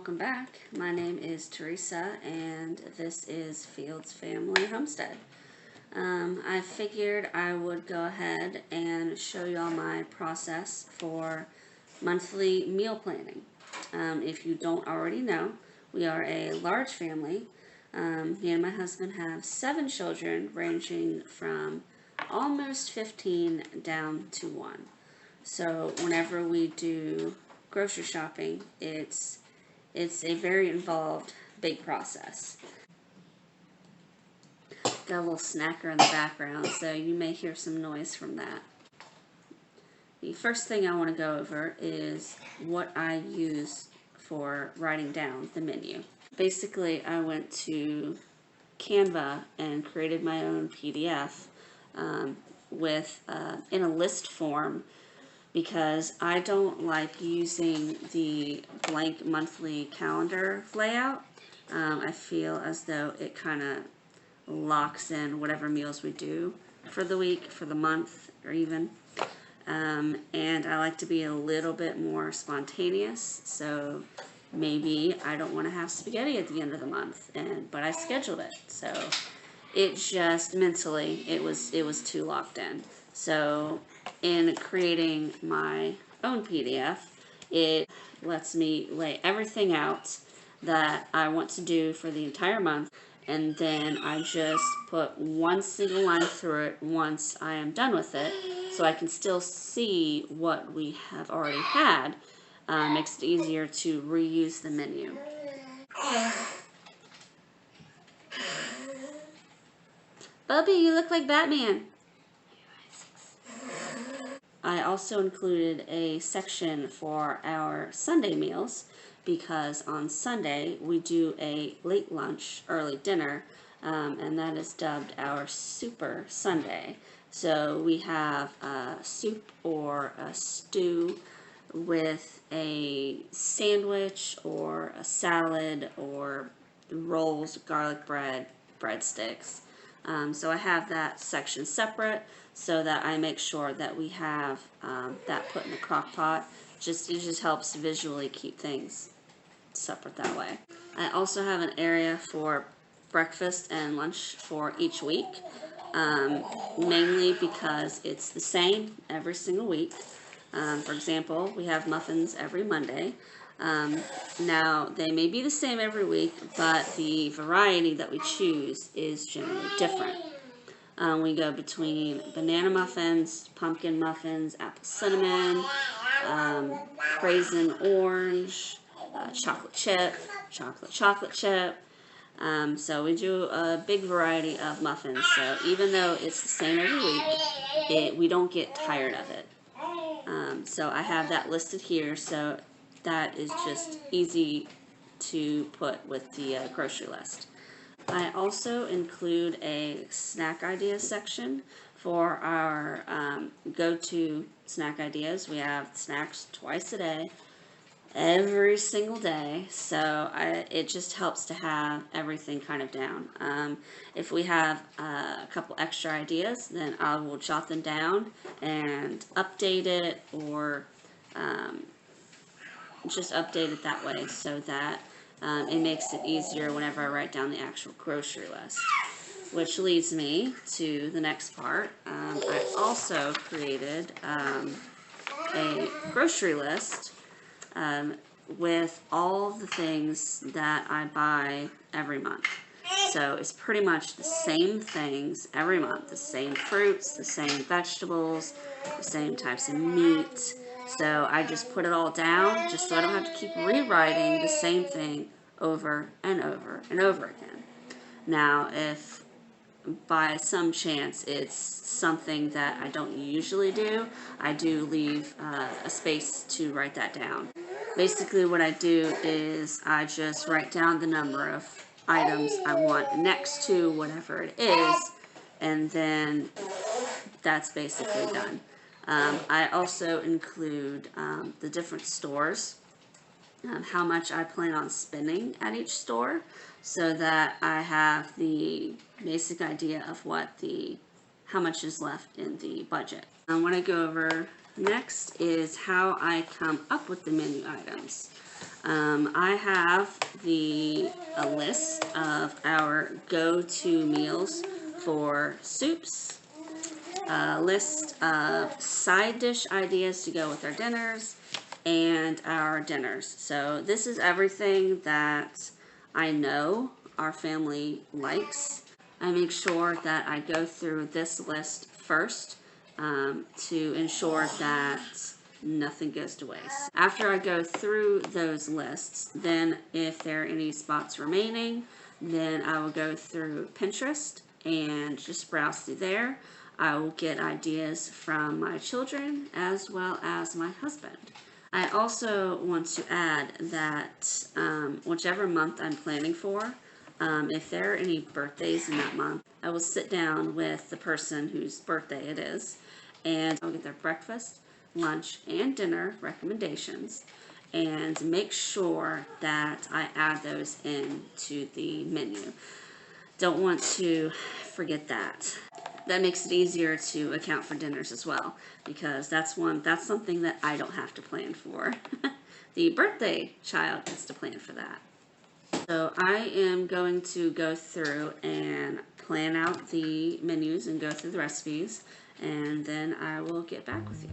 welcome back. My name is Teresa and this is Fields Family Homestead. I figured I would go ahead and show y'all my process for monthly meal planning. If you don't already know, we are a large family. Me and my husband have 7 children ranging from almost 15 down to 1. So whenever we do grocery shopping, it's a very involved, big process. Got a little snacker in the background, so you may hear some noise from that. The first thing I want to go over is what I use for writing down the menu. Basically, I went to Canva and created my own PDF in a list form, because I don't like using the blank monthly calendar layout. I feel as though it kind of locks in whatever meals we do for the week, for the month, or even. And I like to be a little bit more spontaneous, so maybe I don't want to have spaghetti at the end of the month, but I scheduled it, so it just mentally, it was too locked in. So in creating my own PDF, it lets me lay everything out that I want to do for the entire month, and then I just put one single line through it once I am done with it, so I can still see what we have already had. Makes it easier to reuse the menu. Bubby, you look like Batman. I also included a section for our Sunday meals, because on Sunday we do a late lunch, early dinner, and that is dubbed our Super Sunday. So we have a soup or a stew with a sandwich or a salad or rolls, garlic bread, breadsticks. So I have that section separate so that I make sure that we have that put in the crock pot. It just helps visually keep things separate that way. I also have an area for breakfast and lunch for each week, mainly because it's the same every single week. For example, we have muffins every Monday. Now, they may be the same every week, but the variety that we choose is generally different. We go between banana muffins, pumpkin muffins, apple cinnamon, raisin orange, chocolate chip, chocolate chip. So we do a big variety of muffins. So even though it's the same every week, we don't get tired of it. So I have that listed here, so that is just easy to put with the grocery list. I also include a snack ideas section for our go-to snack ideas. We have snacks twice a day, every single day, so it just helps to have everything kind of down. If we have a couple extra ideas, then I will jot them down and update it, or just update it that way, so that it makes it easier whenever I write down the actual grocery list. Which leads me to the next part. I also created a grocery list with all the things that I buy every month. So it's pretty much the same things every month, the same fruits, the same vegetables, the same types of meat. So I just put it all down, just so I don't have to keep rewriting the same thing over and over and over again. Now, if by some chance it's something that I don't usually do, I do leave a space to write that down. Basically what I do is I just write down the number of items I want next to whatever it is, and then that's basically done. I also include the different stores, how much I plan on spending at each store, so that I have the basic idea of how much is left in the budget. What I go over next is how I come up with the menu items. I have a list of our go-to meals for soups, a list of side dish ideas to go with our dinners, and our dinners. So this is everything that I know our family likes. I make sure that I go through this list first to ensure that nothing goes to waste. After I go through those lists, then if there are any spots remaining, then I will go through Pinterest and just browse through there. I will get ideas from my children as well as my husband. I also want to add that whichever month I'm planning for, if there are any birthdays in that month, I will sit down with the person whose birthday it is, and I'll get their breakfast, lunch, and dinner recommendations, and make sure that I add those into the menu. Don't want to forget that. That makes it easier to account for dinners as well, because that's something that I don't have to plan for. The birthday child gets to plan for that. So I am going to go through and plan out the menus and go through the recipes, and then I will get back with you.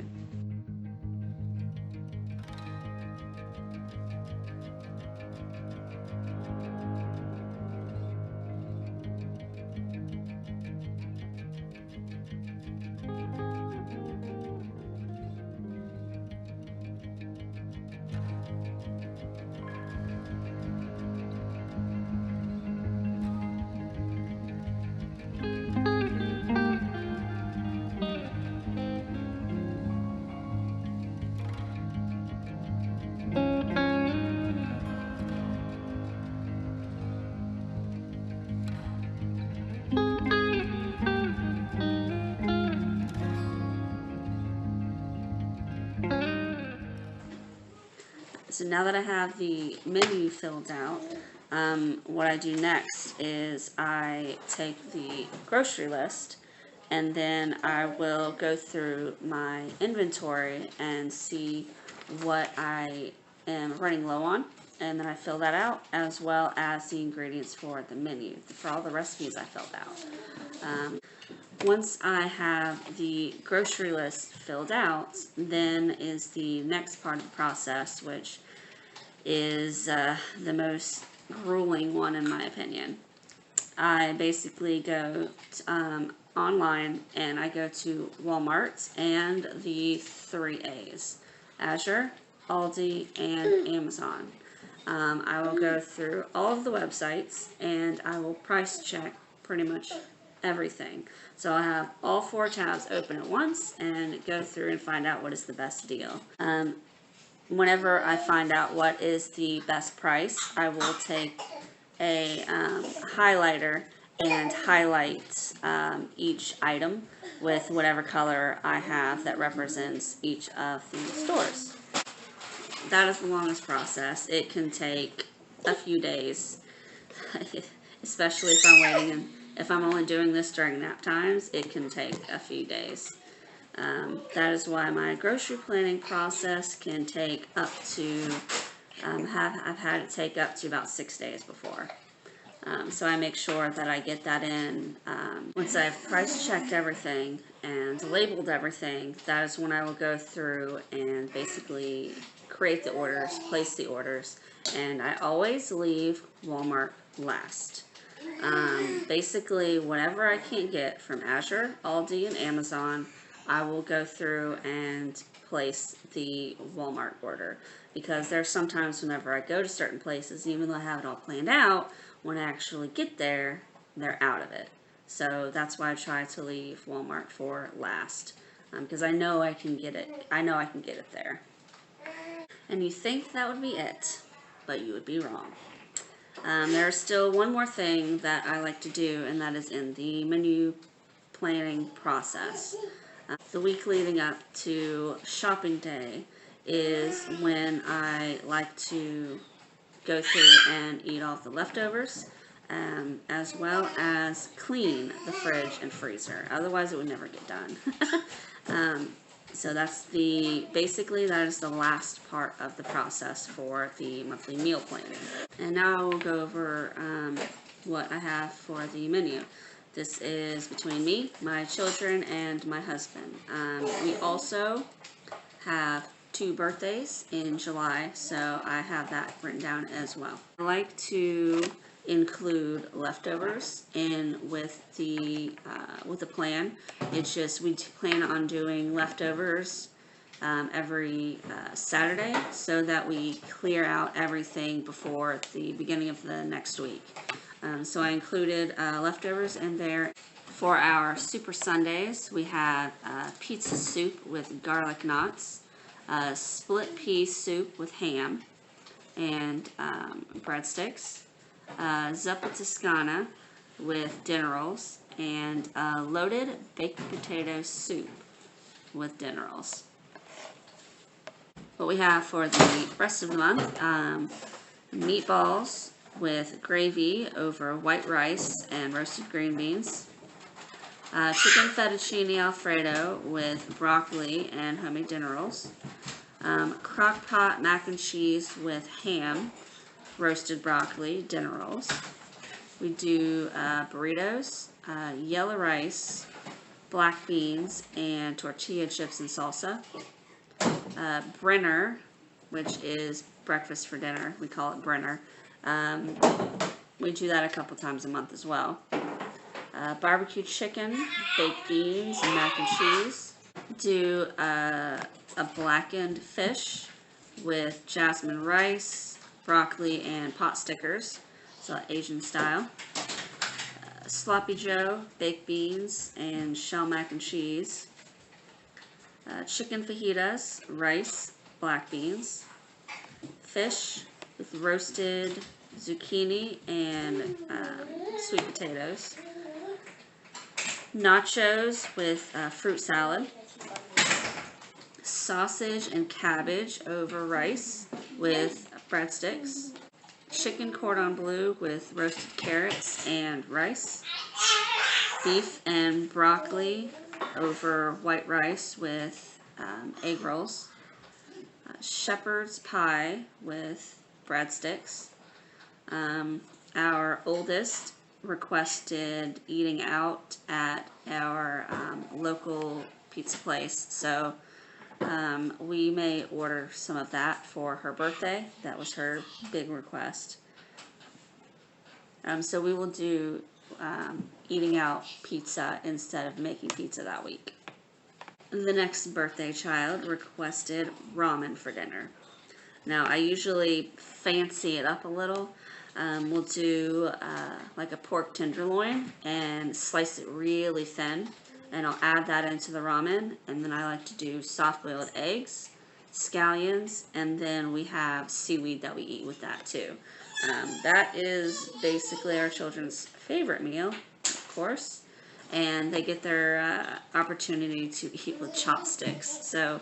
So now that I have the menu filled out, what I do next is I take the grocery list, and then I will go through my inventory and see what I am running low on, and then I fill that out, as well as the ingredients for the menu, for all the recipes I filled out. Once I have the grocery list filled out, then is the next part of the process, which is the most grueling one in my opinion. I basically go online and I go to Walmart and the 3A's, Azure, Aldi, and Amazon. I will go through all of the websites and I will price check pretty much everything. So I have all 4 tabs open at once and go through and find out what is the best deal. Whenever I find out what is the best price, I will take a highlighter and highlight each item with whatever color I have that represents each of the stores. That is the longest process. It can take a few days, especially if I'm waiting, and if I'm only doing this during nap times, it can take a few days. That is why my grocery planning process can take up to, I've had it take up to about 6 days before. So I make sure that I get that in. Once I've price checked everything and labeled everything, that is when I will go through and basically create the orders, place the orders, and I always leave Walmart last. Basically, whatever I can't get from Azure, Aldi, and Amazon, I will go through and place the Walmart order, because there's sometimes whenever I go to certain places, even though I have it all planned out, when I actually get there, they're out of it. So that's why I try to leave Walmart for last, because I know I can get it. I know I can get it there. And you think that would be it, but you would be wrong. There's still one more thing that I like to do, and that is in the menu planning process. The week leading up to shopping day is when I like to go through and eat all of the leftovers, as well as clean the fridge and freezer. Otherwise, it would never get done. So that's basically that is the last part of the process for the monthly meal planning. And now we'll go over what I have for the menu. This is between me, my children, and my husband. We also have 2 birthdays in July, so I have that written down as well. I like to include leftovers in with the plan. It's just we plan on doing leftovers every Saturday so that we clear out everything before the beginning of the next week. So I included leftovers in there. For our Super Sundays, we have pizza soup with garlic knots, split pea soup with ham, and breadsticks, zuppa toscana with dinner rolls, and loaded baked potato soup with dinner rolls. What we have for the rest of the month, meatballs with gravy over white rice and roasted green beans, chicken fettuccine alfredo with broccoli and homemade dinner rolls, crock pot mac and cheese with ham, roasted broccoli, dinner rolls. We do burritos, yellow rice, black beans, and tortilla chips and salsa. Brenner, which is breakfast for dinner. We call it Brenner. We do that a couple times a month as well. Barbecue chicken, baked beans, and mac and cheese. Do a blackened fish with jasmine rice, broccoli, and pot stickers, so Asian style. Sloppy Joe, baked beans, and shell mac and cheese. Chicken fajitas, rice, black beans. Fish with roasted zucchini and sweet potatoes. Nachos with fruit salad. Sausage and cabbage over rice with breadsticks. Chicken cordon bleu with roasted carrots and rice. Beef and broccoli over white rice with egg rolls. Shepherd's pie with breadsticks. Our oldest requested eating out at our local pizza place, so we may order some of that for her birthday. That was her big request. So we will do eating out pizza instead of making pizza that week. The next birthday child requested ramen for dinner. Now, I usually fancy it up a little. We'll do like a pork tenderloin and slice it really thin, and I'll add that into the ramen. And then I like to do soft-boiled eggs, scallions, and then we have seaweed that we eat with that too. That is basically our children's favorite meal, of course, and they get their opportunity to eat with chopsticks. So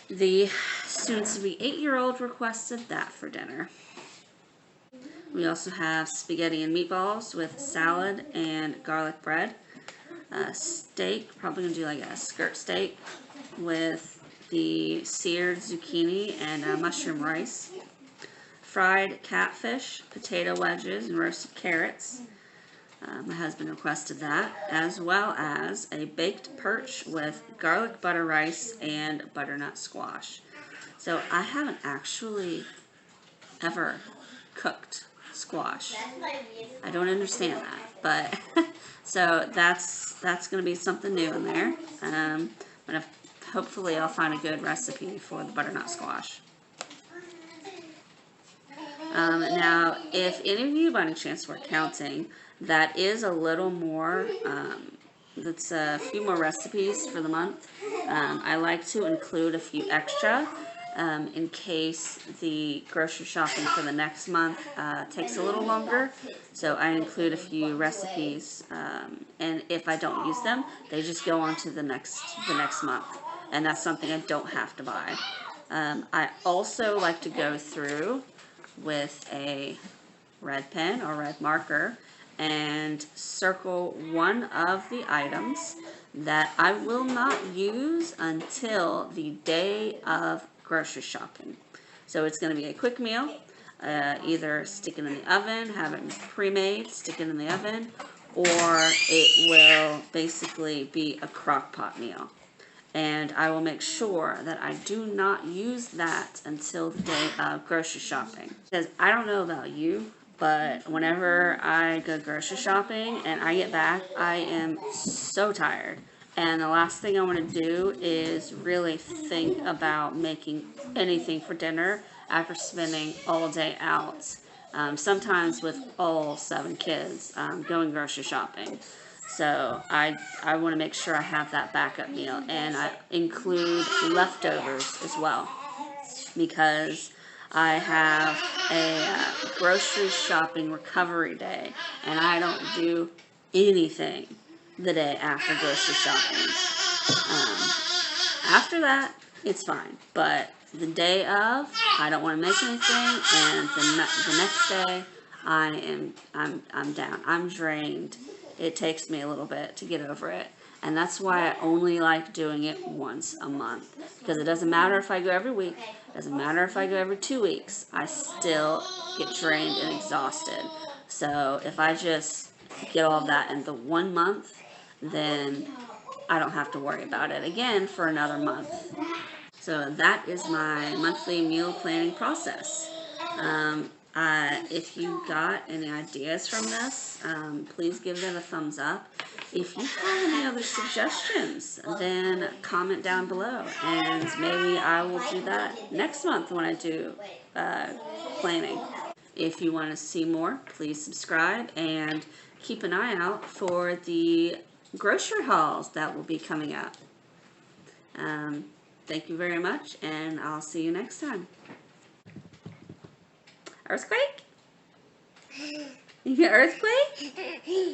the soon-to-be 8-year-old requested that for dinner. We also have spaghetti and meatballs with salad and garlic bread. Steak, probably going to do like a skirt steak with the seared zucchini and mushroom rice. Fried catfish, potato wedges, and roasted carrots. My husband requested that, as well as a baked perch with garlic butter rice and butternut squash. So I haven't actually ever cooked squash. I don't understand that, but so that's going to be something new in there. But hopefully I'll find a good recipe for the butternut squash. Now, if any of you by any chance were counting, that is a little more, that's a few more recipes for the month. I like to include a few extra in case the grocery shopping for the next month takes a little longer. So I include a few recipes, and if I don't use them, they just go on to the next month, and that's something I don't have to buy. I also like to go through with a red pen or red marker and circle one of the items that I will not use until the day of grocery shopping. So it's going to be a quick meal. Either stick it in the oven, have it pre-made, stick it in the oven, or it will basically be a crock pot meal. And I will make sure that I do not use that until the day of grocery shopping. Because I don't know about you, but whenever I go grocery shopping and I get back, I am so tired. And the last thing I want to do is really think about making anything for dinner after spending all day out. Sometimes with all 7 kids going grocery shopping. So I want to make sure I have that backup meal, and I include leftovers as well, because I have a grocery shopping recovery day, and I don't do anything the day after grocery shopping. After that, it's fine, but the day of, I don't want to make anything, and the next day, I'm down. I'm drained. It takes me a little bit to get over it. And that's why I only like doing it once a month. Because it doesn't matter if I go every week. It doesn't matter if I go every 2 weeks. I still get drained and exhausted. So if I just get all of that in the 1 month, then I don't have to worry about it again for another month. So that is my monthly meal planning process. If you got any ideas from this, please give them a thumbs up. If you have any other suggestions, then comment down below, and maybe I will do that next month when I do planning. If you want to see more, please subscribe and keep an eye out for the grocery hauls that will be coming up. Thank you very much, and I'll see you next time. Earthquake? You get earthquake?